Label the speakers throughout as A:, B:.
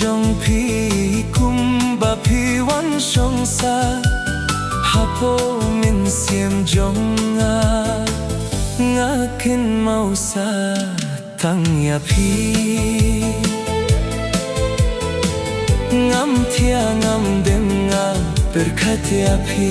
A: trong phi cung bà phi vẫn sông xa hapo min xiêm trong ngã kinh mau xa tăng ya phi ngam thia ngam dem nga berkat ya phi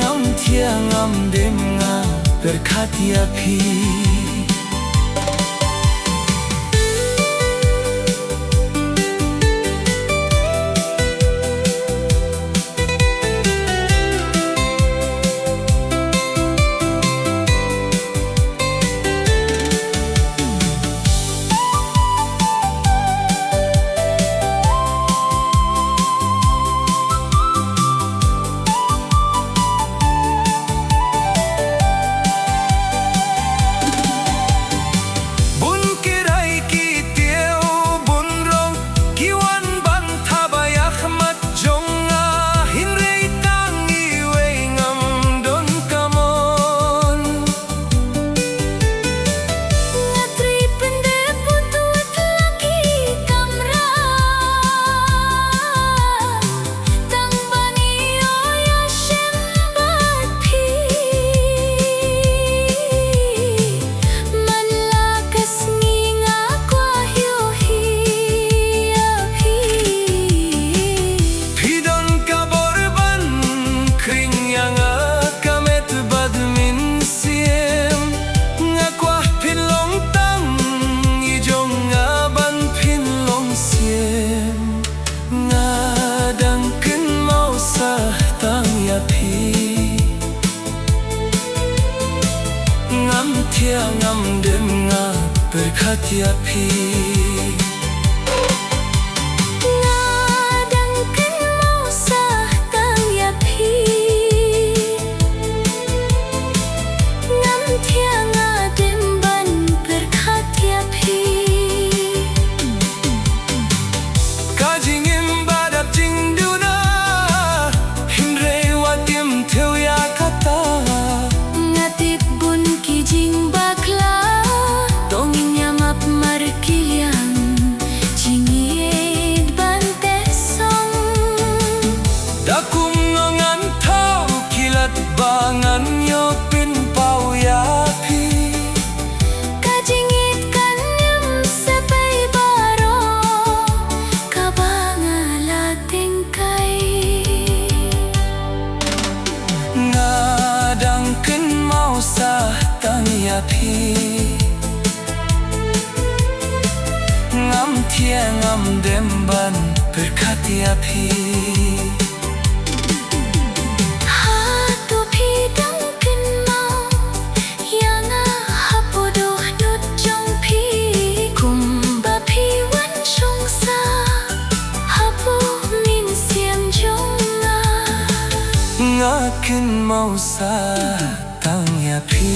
A: ngam thia ngam dem nga berkat ya phi ngam thia ngam dem nga berkat ya phi bangan yo pin pau ya phi
B: kajingit kanyam sabay baro kabangala tingkay
A: ngadang ken mau sa tang ya phi ngam thia ngam dem ban berkat ya phi kin mau sa tang ya phi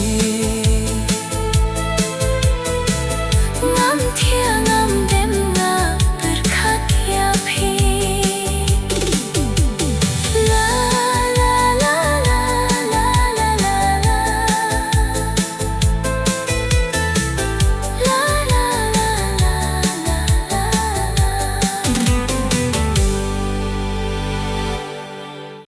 B: ngam thia